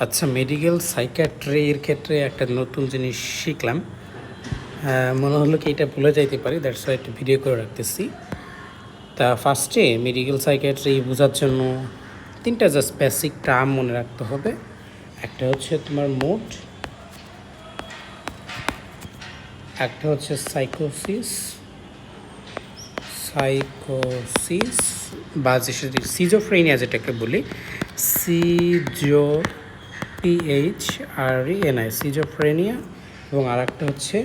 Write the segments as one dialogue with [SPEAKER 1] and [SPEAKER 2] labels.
[SPEAKER 1] আচ্ছা, মেডিকেল সাইকিয়াট্রির ক্ষেত্রে একটা নতুন জিনিস শিখলাম। মনে হলো কি এটা ভুলে যাইতে পারি, দ্যাটস ওয়াই একটা ভিডিও করে রাখতেছি। তা ফার্স্টে মেডিকেল সাইকিয়াট্রি বোঝার জন্য তিনটা জাস্ট বেসিক টার্ম মনে রাখতে হবে। একটা হচ্ছে তোমার মুড, একটা হচ্ছে সাইকোসিস সাইকোসিস বা সিজোফ্রেনিয়া যেটাকে বলি, সিজো PHRENI সিজোফ্রেনিয়া, এবং আর একটা হচ্ছে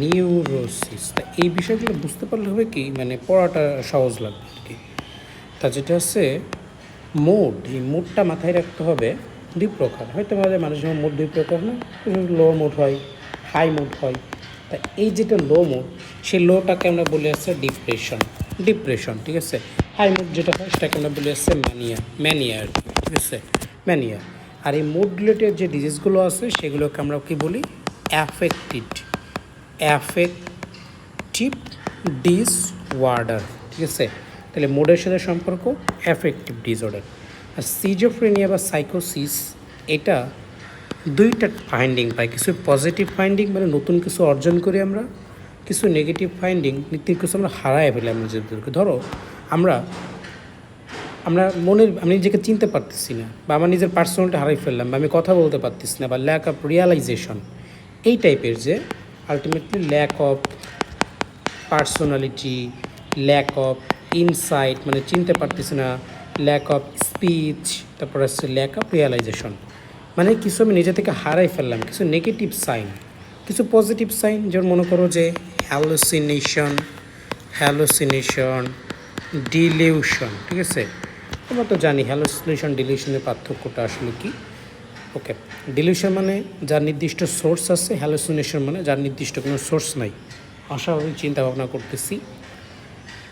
[SPEAKER 1] নিউরোসিস। তা এই বিষয়গুলো বুঝতে পারলে হবে কি, মানে পড়াটা সহজ লাগবে আর কি। তা যেটা হচ্ছে মুড, এই মুডটা মাথায় রাখতে হবে। দুই প্রকার, হয়তো আমাদের মানুষের মুড দুই প্রকার না, লো মুড হয়, হাই মুড হয়। তা এই যেটা লো মুড, সেই লোটাকে আমরা বলে আসছে ডিপ্রেশন, ঠিক আছে। হাই মুড যেটা হয় সেটাকে আমরা বলে আসছে ম্যানিয়া আর কি, ঠিক আছে, ম্যানিয়া। আর এই মুড রিলেটেড যে ডিজিজগুলো আছে সেগুলোকে আমরা কি বলি, অ্যাফেক্টিভ ডিসঅর্ডার, ঠিক আছে। তাহলে মুডের সাথে সম্পর্ক অ্যাফেক্টিভ ডিসঅর্ডার। আর সিজোফ্রেনিয়া বা সাইকোসিস, এটা দুইটা ফাইন্ডিং পাই, কিছু পজিটিভ ফাইন্ডিং মানে নতুন কিছু অর্জন করি আমরা, কিছু নেগেটিভ ফাইন্ডিং নীতির কিছু আমরা হারায় ফেলি আমরা নিজেদেরকে। ধরো আমরা আমি নিজেকে চিনতে পারতেছি না, বা আমার নিজের পার্সোনালিটি হারাই ফেললাম, বা আমি কথা বলতে পারতেছি না, বা ল্যাক অফ রিয়ালাইজেশন, এই টাইপের যে ultimately lack of personality, lack of insight মানে চিনতে পারতেছি না, ল্যাক অফ স্পিচ, তারপর আসছে ল্যাক অফ রিয়ালাইজেশন, মানে কিছু আমি নিজে থেকে হারাই ফেললাম, কিছু নেগেটিভ সাইন, কিছু পজিটিভ সাইন, যেমন মনে করো যে হ্যালোসিনেশন, ডিলিউশন, ঠিক আছে। আমরা তো জানি হ্যালোসিনেশন ডিলিউশনের পার্থক্যটা আসলে কি। ওকে, ডিলিউশন মানে যার নির্দিষ্ট সোর্স আছে, হ্যালোসিনেশন মানে যার নির্দিষ্ট কোনো সোর্স নাই, অস্বাভাবিক চিন্তা ভাবনা করতেছি,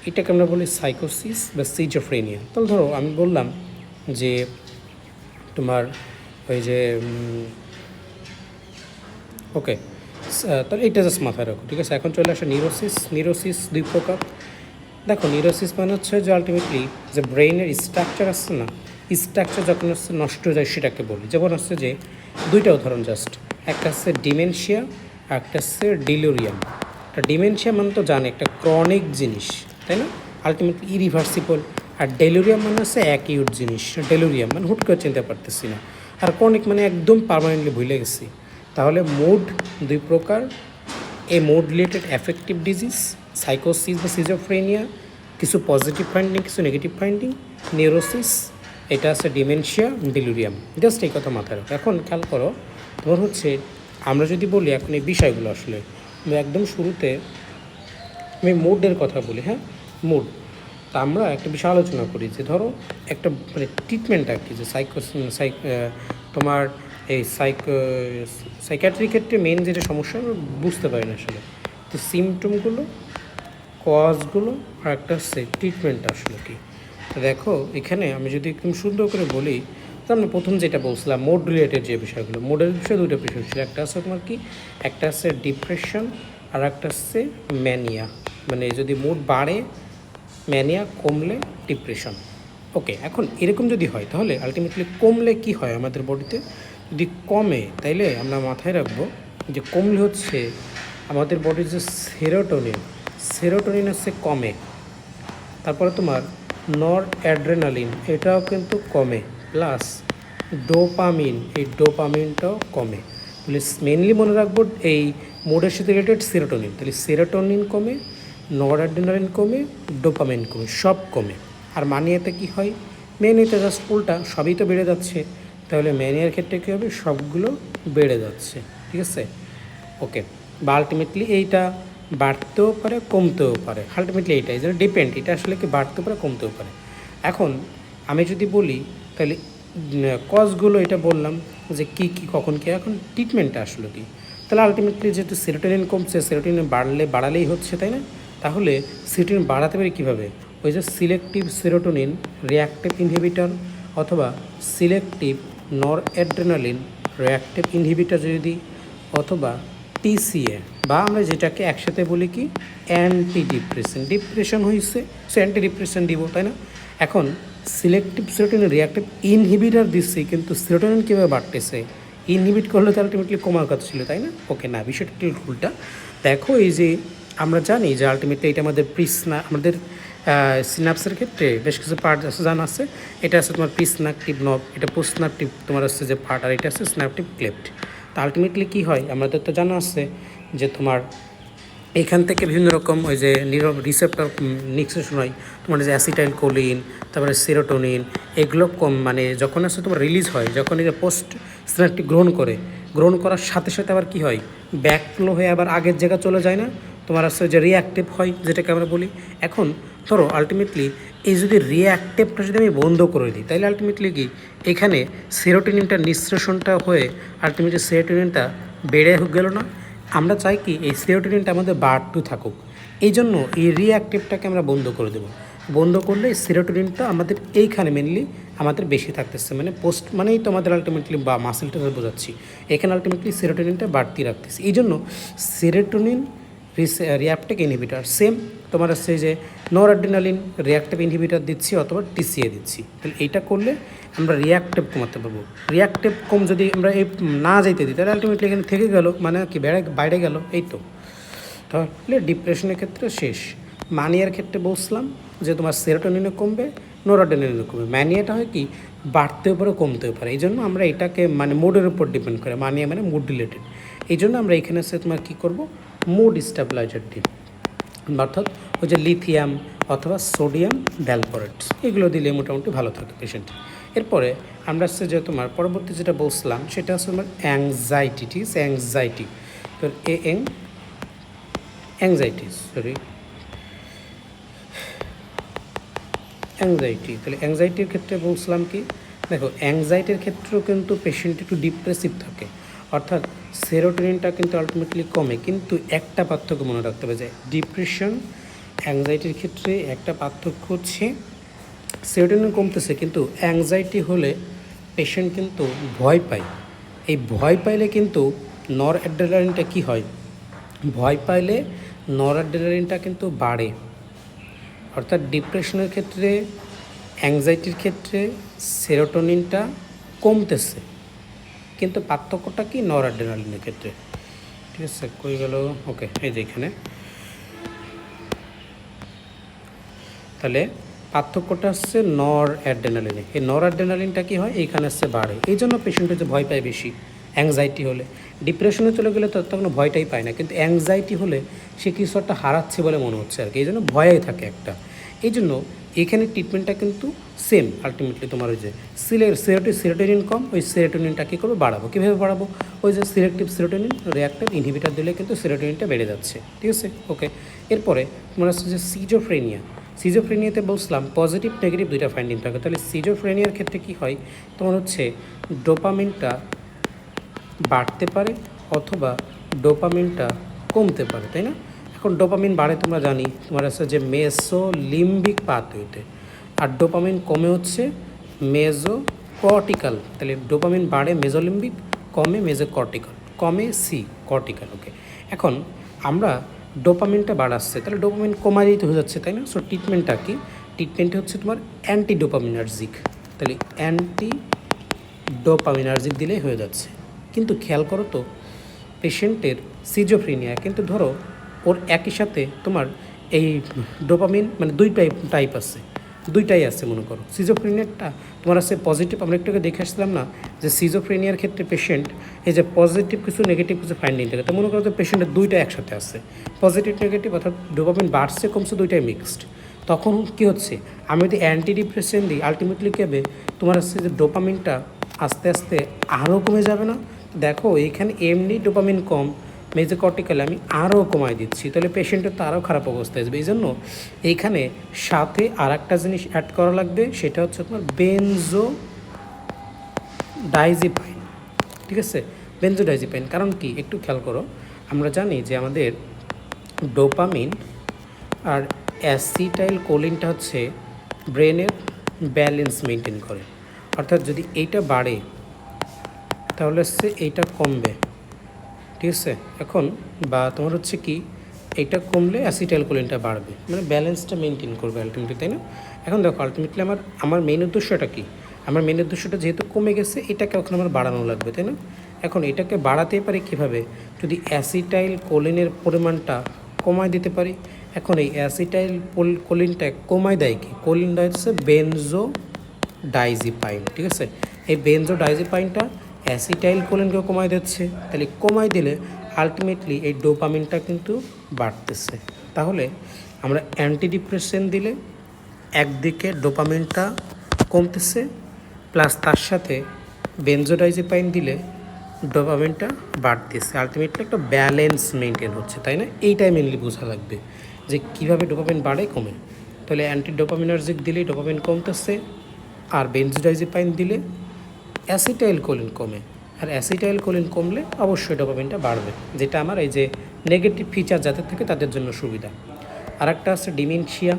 [SPEAKER 1] এটাকে আমরা বলি সাইকোসিস বা সিজোফ্রেনিয়া। তাহলে ধরো আমি বললাম যে তোমার ওই যে ওকে, তাহলে এইটা জাস্ট মাথায় রাখো, ঠিক আছে। এখন চলে আসে নিউরোসিস দুই প্রকার। দেখো, নিউরোসিস মানে হচ্ছে যে আলটিমেটলি যে ব্রেইনের স্ট্রাকচার আসছে না, স্ট্রাকচার যখন হচ্ছে নষ্ট হয়ে যায় সেটাকে বলি। যেমন হচ্ছে যে দুইটা উদাহরণ জাস্ট, একটা হচ্ছে ডিমেনশিয়া আর একটা হচ্ছে ডিলোরিয়াম। একটা ডিমেনশিয়া মানে তো জানে একটা ক্রনিক জিনিস, তাই না, আলটিমেটলি ইরিভার্সিবল। আর ডেলোরিয়াম মানে হচ্ছে অ্যাকিউট জিনিস, ডেলোরিয়াম মানে হুট করে চিনতে পারতেছি না। আর ক্রনিক মানে একদম পার্মানেন্টলি ভুলে গেছি। তাহলে মুড দুই প্রকার, এই মুড রিলেটেড অ্যাফেক্টিভ ডিজিজ, সাইকোসিস বা সিজোফ্রেনিয়া, কিছু পজিটিভ ফাইন্ডিং কিছু নেগেটিভ ফাইন্ডিং, নিউরোসিস, এটা আছে ডিমেনশিয়া, ডিলুরিয়াম। জাস্ট এই কথা মাথায় রাখো। এখন খেয়াল করো, তোমার হচ্ছে আমরা যদি বলি এখন এই বিষয়গুলো আসলে একদম শুরুতে আমি মুডের কথা বলি, হ্যাঁ, মুড। তা আমরা একটা বিষয় আলোচনা করি যে ধরো একটা মানে ট্রিটমেন্ট আর কি, যে তোমার এই সাইকিয়াট্রির ক্ষেত্রে মেন যেটা সমস্যা আমরা বুঝতে পারি না আসলে, তো সিমটমগুলো, কজগুলো, আর একটা হচ্ছে ট্রিটমেন্ট আসলে কি। তো দেখো এখানে আমি যদি একদম সুন্দর করে বলি, তো আমরা প্রথম যেটা বলছিলাম মোড রিলেটেড যে বিষয়গুলো, মোডের বিষয়ে দুটো বিষয় ছিল, একটা আছে তোমার কি, একটা আছে ডিপ্রেশন, আর একটা হচ্ছে ম্যানিয়া। মানে যদি মুড বাড়ে ম্যানিয়া, কমলে ডিপ্রেশন। ওকে, এখন এরকম যদি হয় তাহলে আলটিমেটলি কমলে কি হয় আমাদের বডিতে, যদি কমে তাইলে আমরা মাথায় রাখবো যে কমলে হচ্ছে আমাদের বডির যে সেরোটোনিন হচ্ছে কমে। তারপরে তোমার নর অ্যাড্রেনালিন এটাও কিন্তু কমে, প্লাস ডোপামিন, এই ডোপামিনটাও কমে। তাহলে মেনলি মনে রাখবো এই মোডের সাথে রিলেটেড সেরোটোনিন, তাহলে সেরোটোনিন কমে, নর অ্যাড্রেনালিন কমে, ডোপামিন কমে, সব কমে। আর মানিয়াতে কি হয়, ম্যানিয়াতে জাস্ট উল্টা, সবই তো বেড়ে যাচ্ছে। তাহলে ম্যানিয়ার ক্ষেত্রে কী হবে, সবগুলো বেড়ে যাচ্ছে, ঠিক আছে। ওকে, বা আলটিমেটলি এইটা বাড়তেও পারে কমতেও পারে, আলটিমেটলি এইটাই যেন ডিপেন্ড, এটা আসলে কি বাড়তেও পারে কমতেও পারে। এখন আমি যদি বলি তাহলে কজগুলো এটা বললাম যে কী কী কখন কী, এখন ট্রিটমেন্টটা আসলে কী। তাহলে আলটিমেটলি যেহেতু সেরোটোনিন কমছে, সেরোটোনিন বাড়ালেই হচ্ছে, তাই না। তাহলে সেরোটোনিন বাড়াতে পারে কীভাবে, ওই যে সিলেক্টিভ সেরোটোনিন রিঅ্যাক্টিভ ইনহিবিটর, অথবা সিলেক্টিভ নর অ্যাড্রেনালিন রিঅ্যাক্টিভ ইনহিবিটর যদি দিই, অথবা টিসিএ, বা আমরা যেটাকে একসাথে বলি কি অ্যান্টি ডিপ্রেশন হয়েছে, সে অ্যান্টি ডিপ্রেশন দিব, তাই না। এখন সিলেক্টিভ সেরোটোনিন রিয়াক্টিভ ইনহিবিটার দিচ্ছি, কিন্তু সেরোটোনিন কীভাবে বাড়তেছে? ইনহিবিট করলে তো আলটিমেটলি কমার কথা ছিল, তাই না? ওকে, না, বিষয়টা একটু উল্টা। দেখো এই যে আমরা জানি যে আলটিমেটলি এটা আমাদের আমাদের সিনাপসের ক্ষেত্রে বেশ কিছু পার্ট আছে জানা আছে। এটা আছে তোমার প্রিস্নাপটিভ নব, এটা পোস্টনাপটিভ তোমার আছে যে পার্ট, আর এটা আছে সিনাপটিভ ক্লেপ্ট। তো আলটিমেটলি কী হয় আমাদের তো জানা আছে যে তোমার এখান থেকে বিভিন্ন রকম ওই যে রিসেপ্টর নিক্সেশন হয়, তোমার যে অ্যাসিটাইল কোলিন, তারপরে সেরোটোনিন, এগুলো মানে যখন আসলে তোমার রিলিজ হয়, যখন এই যে পোস্ট সিনাপটিক গ্রহণ করার সাথে সাথে আবার কী হয়, ব্যাকফ্লো হয়ে আবার আগের জায়গা চলে যায় না, তোমার আসলে যে রিঅ্যাক্টিভ হয় যেটাকে আমরা বলি। এখন ধরো আলটিমেটলি এই যদি রিঅ্যাক্টিভটা যদি আমি বন্ধ করে দিই, তাহলে আলটিমেটলি কি এখানে সেরোটোনিনটা নিঃসৃষণটা হয়ে আলটিমেটলি সেরোটোনিনটা বেড়ে গেল না? আমরা চাই কি এই সেরোটোনিনটা আমাদের বাড়তে থাকুক, এই জন্য এই রিঅ্যাক্টিভটাকে আমরা বন্ধ করে দেবো। বন্ধ করলে সেরোটোনিনটা আমাদের এইখানে মেনলি আমাদের বেশি থাকতেছে, মানে পোস্ট মানেই তো আমাদের আলটিমেটলি বা মাসেলটা বোঝাচ্ছি, এখানে আলটিমেটলি সেরোটোনিনটা বাড়তি রাখতেছি। এই জন্য সেরোটোনিন রিঅ্যাপটেক ইনহিবিটার সেম তোমার হচ্ছে যে নরঅ্যাড্রিনালিন রিঅ্যাক্টিভ ইনহিবিটার দিচ্ছি অথবা টিসিএ দিচ্ছি, তাহলে এইটা করলে আমরা রিঅ্যাক্টিভ কমাতে পারবো। রিঅ্যাক্টিভ কম যদি আমরা এই না যাইতে দিই, তাহলে আলটিমেটলি এখানে থেকে গেল, মানে কি বাইরে গেল, এই তো। তাহলে ডিপ্রেশনের ক্ষেত্রে শেষ। মানিয়ার ক্ষেত্রে বলছিলাম যে তোমার সেরোটোনিনও কমবে, নরঅ্যাড্রিনালিনও কমবে। ম্যানিয়াটা হয় কি বাড়তেও পারে কমতেও পারে, এই জন্য আমরা এটাকে মানে মুডের উপর ডিপেন্ড করে, মানিয়া মানে মুড রিলেটেড। এই জন্য আমরা এখানে সে তোমার কী করবো, মুড স্টেবিলাইজার দিই, অর্থাৎ ওই যে লিথিয়াম অথবা সোডিয়াম ভ্যালপোরেটস, এগুলো দিলে মোটামুটি ভালো থাকে পেশেন্ট। এরপরে আমরা হচ্ছে যে তোমার পরবর্তী যেটা বলছিলাম সেটা হচ্ছে তোমার অ্যাংজাইটি, ঠিক আছে? অ্যাংজাইটি, তো অ্যাংজাইটি, তাহলে অ্যাংজাইটির ক্ষেত্রে বলছিলাম কি, দেখো অ্যাংজাইটির ক্ষেত্রেও কিন্তু পেশেন্ট একটু ডিপ্রেসিভ থাকে, অর্থাৎ সেরোটোনিনটা কিন্তু আলটিমেটলি কমে, কিন্তু একটা পার্থক্য মনে রাখতে হবে যে ডিপ্রেশন অ্যাংজাইটির ক্ষেত্রে একটা পার্থক্য হচ্ছে সেরোটোনিন কমতেছে, কিন্তু অ্যাংজাইটি হলে পেশেন্ট কিন্তু ভয় পায়। এই ভয় পাইলে কিন্তু নরঅ্যাড্রিনালিনটা কী হয়, ভয় পাইলে নরঅ্যাড্রিনালিনটা কিন্তু বাড়ে। অর্থাৎ ডিপ্রেশনের ক্ষেত্রে অ্যাংজাইটির ক্ষেত্রে সেরোটোনিনটা কমতেছে, কিন্তু পার্থক্যটা কি নরঅ্যাড্রিনালিনের ক্ষেত্রে, ঠিক আছে? কই গেল? ওকে, এই যে এখানে, তাহলে পার্থক্যটা হচ্ছে নরঅ্যাড্রিনালিনে। এই নরঅ্যাড্রিনালিনটা কী হয়, এইখানে হচ্ছে বাড়ে, এই জন্য পেশেন্ট হচ্ছে ভয় পায় বেশি। অ্যাংজাইটি হলে, ডিপ্রেশনে চলে গেলে তো তখন ভয়টাই পায় না, কিন্তু অ্যাংজাইটি হলে সে কিছু একটা হারাচ্ছে বলে মনে হচ্ছে আর কি, এই জন্য ভয়েই থাকে একটা। এই জন্য এখানে ট্রিটমেন্টটা কিন্তু সেম আলটিমেটলি তোমার ওই যে সেরোটোনিন কম, ওই সেরোটোনিনটা কী করবো, বাড়াবো। কীভাবে বাড়াবো? ওই যে সিলেক্টিভ সেরোটোনিন রিঅ্যাক্টিভ ইনহিবিটার দিলে কিন্তু সেরোটোনিনটা বেড়ে যাচ্ছে, ঠিক আছে? ওকে, এরপরে তোমার হচ্ছে যে সিজোফ্রেনিয়াতে বলছিলাম পজিটিভ নেগেটিভ দুইটা ফাইন্ডিং থাকে। তাহলে সিজোফ্রেনিয়ার ক্ষেত্রে কী হয়, তোমার হচ্ছে ডোপামিনটা বাড়তে পারে অথবা ডোপামিনটা কমতে পারে, তাই না? এখন ডোপামিন বাড়ে তোমরা জানি তোমার আছে যে মেসোলিম্বিক পাথওয়েতে, আর ডোপামিন কমে হচ্ছে মেজো কর্টিক্যাল। তাহলে ডোপামিন বাড়ে মেজোলিম্বিক, কমে মেজো কর্টিক্যাল, কমে কর্টিক্যাল। ওকে, এখন আমরা ডোপামিনটা বাড়াচ্ছে, তাহলে ডোপামিন কমাই তো হয়ে যাচ্ছে, তাই না? সো ট্রিটমেন্টটা কি? ট্রিটমেন্টটা হচ্ছে তোমার অ্যান্টি ডোপামিনার্জিক, তাহলে অ্যান্টি ডোপামিনার্জিক দিলেই হয়ে যাচ্ছে। কিন্তু খেয়াল করো তো পেশেন্টের সিজোফ্রেনিয়া, কিন্তু ধরো ওর একই সাথে তোমার এই ডোপামিন মানে টাইপ আছে, দুইটাই আছে মনে করো। সিজোফ্রেনিয়ারটা তোমার আছে পজিটিভ, আমরা একটু দেখে আসছিলাম না যে সিজোফ্রেনিয়ার ক্ষেত্রে পেশেন্ট এই যে পজিটিভ কিছু নেগেটিভ কিছু ফাইন্ডিং থাকে, তো মনে করো যে পেশেন্টের দুইটা একসাথে আছে, পজিটিভ নেগেটিভ, অর্থাৎ ডোপামিন বাড়ছে কমছে দুইটাই মিক্সড। তখন কী হচ্ছে, আমি যদি অ্যান্টি ডিপ্রেসেন্ট দিই আলটিমেটলি কী হবে, তোমার হচ্ছে যে ডোপামিনটা আস্তে আস্তে আরও কমে যাবে না? দেখো এইখানে এমনি ডোপামিন কম, মেজো কর্টিক্যালে আমি আরও কমাই দিচ্ছি, তাহলে পেশেন্টের তো আরও খারাপ অবস্থা আসবে। এই জন্য এইখানে সাথে আর একটা জিনিস অ্যাড করা লাগবে, সেটা হচ্ছে তোমার বেনজোডাইজিপাইন, ঠিক আছে? বেনজোডাইজিপাইন, কারণ কি একটু খেয়াল করো, আমরা জানি যে আমাদের ডোপামিন আর অ্যাসিটাইল কোলিনটা হচ্ছে ব্রেনের ব্যালেন্স মেনটেন করে, অর্থাৎ যদি এইটা বাড়ে তাহলে হচ্ছে এইটা কমবে, ঠিক আছে? এখন বা তোমার হচ্ছে কি এটা কমলে অ্যাসিটাইল কোলিনটা বাড়বে, মানে ব্যালেন্সটা মেনটেন করবে আলটিমেটলি, তাই না? এখন দেখো আলটিমেটলি আমার মেন উদ্দেশ্যটা কী? আমার মেন উদ্দেশ্যটা যেহেতু কমে গেছে, এটাকে ওখানে আমার বাড়ানো লাগবে, তাই না? এখন এটাকে বাড়াতে পারি কীভাবে? যদি অ্যাসিটাইল কোলিনের পরিমাণটা কমায় দিতে পারি। এখন এই অ্যাসিটাইল কোলিনটা কমায় দেয় কি? কোলিন দেয় হচ্ছে বেনজো ডাইজিপাইন, ঠিক আছে? এই বেনজো ডাইজিপাইনটা অ্যাসিটাইল কোলিনকেও কমায় দিচ্ছে, তাহলে কমায় দিলে আলটিমেটলি এই ডোপামিনটা কিন্তু বাড়তেছে। তাহলে আমরা অ্যান্টিডিপ্রেসেন্ট দিলে একদিকে ডোপামিনটা কমতেছে, প্লাস তার সাথে বেনজোডাইজিপাইন দিলে ডোপামিনটা বাড়তেছে। আলটিমেটলি একটা ব্যালেন্স মেনটেন হচ্ছে, তাই না? এইটাই মেনলি বোঝা লাগবে যে কীভাবে ডোপামিন বাড়ে কমে। তাহলে অ্যান্টি ডোপামিনার্জিক দিলেই ডোপামিন কমতেছে, আর বেনজোডাইজিপাইন দিলে অ্যাসিটাইল কোলিন কমে। আর অ্যাসিটাইল কোলিন কমলে অবশ্যই ডোপামিনটা বাড়বে, যেটা আমার এই যে নেগেটিভ ফিচার যাদের থাকে তাদের জন্য সুবিধা। আর একটা আছে ডিমেনশিয়া।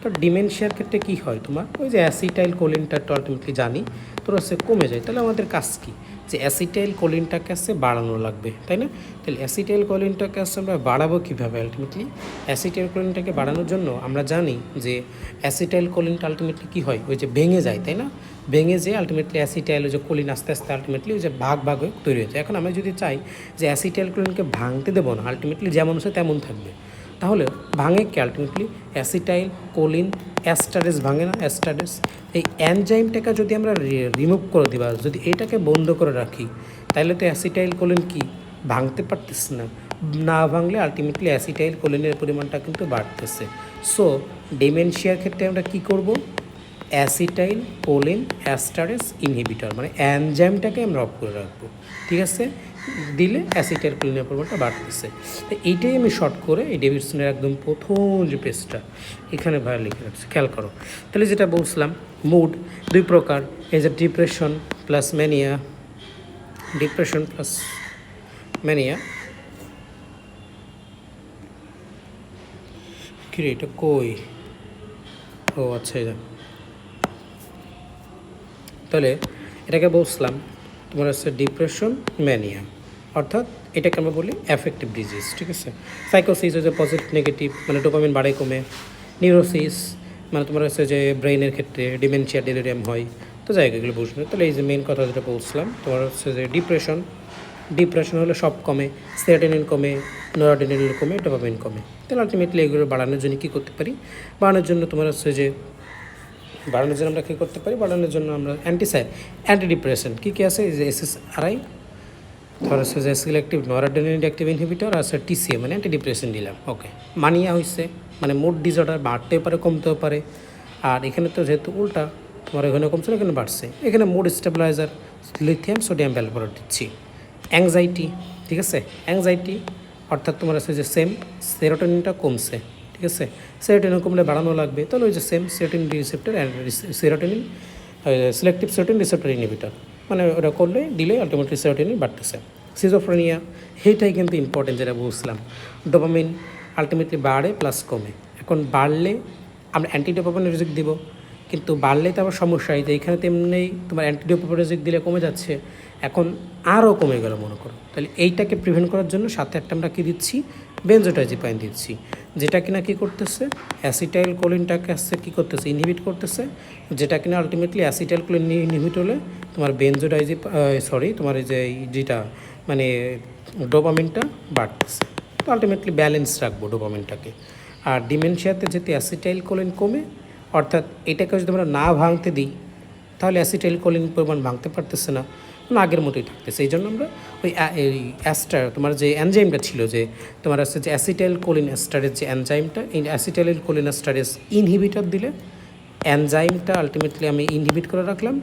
[SPEAKER 1] তো ডিমেনশিয়ার ক্ষেত্রে কী হয়, তোমার ওই যে অ্যাসিটাইল কোলিনটা তো আলটিমেটলি জানি তোর হচ্ছে কমে যায়। তাহলে আমাদের কাজ কী? যে অ্যাসিটাইল কোলিনটাকে আসছে বাড়ানো লাগবে, তাই না? তাহলে অ্যাসিটাইল কোলিনটাকে আসছে আমরা বাড়াবো কীভাবে? আলটিমেটলি অ্যাসিটাইল কোলিনটাকে বাড়ানোর জন্য আমরা জানি যে অ্যাসিটাইল কোলিনটা আলটিমেটলি কী হয়, ওই যে ভেঙে যায়, তাই না? ভেঙে যেয়ে আলটিমেটলি অ্যাসিটাইল ওই যে কোলিন আস্তে আস্তে আলটিমেটলি ওই যে ভাগ হয়ে তৈরি হয়েছে। এখন আমরা যদি চাই যে অ্যাসিটাইল কোলিনকে ভাঙতে দেবো না, আলটিমেটলি যেমন আছে তেমন থাকবে, তাহলে ভাঙে কি? আলটিমেটলি অ্যাসিটাইল কোলিন অ্যাস্টারেস ভাঙে না? অ্যাস্টারেস এই এনজাইমটাকে যদি আমরা রিমুভ করে দিই বা যদি এটাকে বন্ধ করে রাখি, তাহলে তো অ্যাসিটাইল কোলিন কি ভাঙতে পারতেছে না। না ভাঙলে আলটিমেটলি অ্যাসিটাইল কোলিনের পরিমাণটা কিন্তু বাড়তেছে। সো ডিমেনশিয়ার ক্ষেত্রে আমরা কী করব? অ্যাসিটাইল কোলিন অ্যাস্টারেস ইনহিবিটর মানে এনজাইমটাকে আমরা অফ করে রাখবো, ঠিক আছে? দিলে অ্যাসিটাইল কোলিনের পরিমাণটা বাড়তেছে। তো এইটাই আমি শর্ট করে এই ডেভিডসনের একদম প্রথম যে পেজটা এখানে ভাই লিখে রাখছি, খেয়াল করো। তাহলে যেটা বলছিলাম, মুড দুই প্রকার, এই যে depression plus mania, depression plus mania. কিরে এটা কই? ও আচ্ছা, এটা তাহলে এটাকে বলছিলাম তোমার হচ্ছে ডিপ্রেশন ম্যানিয়া, অর্থাৎ এটাকে আমরা বলি অ্যাফেক্টিভ ডিজিজ, ঠিক আছে? সাইকোসিস হচ্ছে পজিটিভ নেগেটিভ, মানে ডোপামিন বাড়ে কমে। নিউরোসিস মানে তোমার হচ্ছে যে ব্রেইনের ক্ষেত্রে ডিমেনশিয়া ডেলিরিয়াম হয়। তো জায়গাগুলো বুঝবে। তাহলে এই যে মেন কথা যেটা বলছিলাম তোমার হচ্ছে যে ডিপ্রেশন হলে সব কমে, সেরোটোনিন কমে, নরডেনিন কমে, ডোপামিন কমে। তাহলে আলটিমেটলি এগুলো বাড়ানোর জন্য কী করতে পারি? বাড়ানোর জন্য তোমার হচ্ছে যে বাড়ানোর জন্য আমরা কী করতে পারি? বাড়ানোর জন্য আমরা অ্যান্টিডিপ্রেসেন্ট কী কী আছে? এই যে SSRI, তারপর হচ্ছে যে সিলেক্টিভ নরডেনিন অ্যাক্টিভ ইনহিবিটর, আর TCA মানে অ্যান্টিডিপ্রেসেন্ট দিলাম। ওকে, মানিয়া হয়েছে মানে মুড ডিসঅর্ডার বাড়তেও পারে কমতেও পারে। আর এখানে তো যেহেতু উল্টা, তোমার এখানে কমছে না, এখানে বাড়ছে। এখানে মুড স্টেবিলাইজার লিথিয়াম সোডিয়াম ভ্যালপোরেট দিচ্ছি। অ্যাংজাইটি, ঠিক আছে? অ্যাংজাইটি অর্থাৎ তোমার আছে যে সেরোটোনিনটা কমছে, ঠিক আছে? সেরোটোনিন কমলে বাড়ানো লাগবে, তাহলে ওই যে serotonin receptor serotonin selective serotonin receptor inhibitor, মানে ওটা করলে দিলে আলটিমেটলি সেরোটোনিন বাড়তেছে। সিজোফ্রেনিয়া, এইটাই কিন্তু ইম্পর্টেন্ট যেটা বুঝলাম। ডোপামিন আলটিমেটলি বাড়ে প্লাস কমে। এখন বাড়লে আমরা অ্যান্টিডোপামিনার্জিক দিব, কিন্তু বাড়লে তো আবার সমস্যা হয় যে এখানে তেমনি তোমার অ্যান্টিডোপামিনার্জিক দিলে কমে যাচ্ছে, এখন আরও কমে গেল মনে করো। তাহলে এইটাকে প্রিভেন্ট করার জন্য সাথে একটা আমরা কী দিচ্ছি? বেনজোডাইজিপাইন দিচ্ছি, যেটা কিনা কী করতেছে? অ্যাসিটাইল কোলিনটাকে আসছে কী করতেছে? ইনহিবিট করতেছে, যেটা কিনা আলটিমেটলি অ্যাসিটাইল কোলিন ইনহিবিট হলে তোমার তোমার এই যে যেটা মানে ডোপামিনটা বাড়তেছে। তো আলটিমেটলি ব্যালেন্স রাখবো ডোপামিনটাকে। আর ডিমেনশিয়াতে যেতে অ্যাসিটাইল কোলিন কমে, অর্থাৎ এটাকে যদি আমরা না ভাঙতে দিই তাহলে অ্যাসিটাইল কোলিন পরিমাণ ভাঙতে পারতেছে না, আগের মতোই থাকতেছে। এই জন্য আমরা ওই তোমার যে এনজাইমটা ছিল যে তোমার আছে যে অ্যাসিটাইল কোলিন অ্যাস্টারেজ যে এনজাইমটা, এই অ্যাসিটাইল কোলিন অ্যাস্টারেজ ইনহিবিটর দিলে এনজাইমটা আলটিমেটলি আমি ইনহিবিট করে রাখলাম।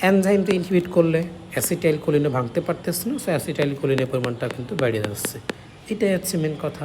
[SPEAKER 1] এনজাইমটা ইনহিবিট করলে অ্যাসিটাইল কোলিনে ভাঙতে পারতেছে না, সো অ্যাসিটাইল কোলিনের পরিমাণটা কিন্তু বেড়ে যাচ্ছে। এটাই হচ্ছে মেন কথা।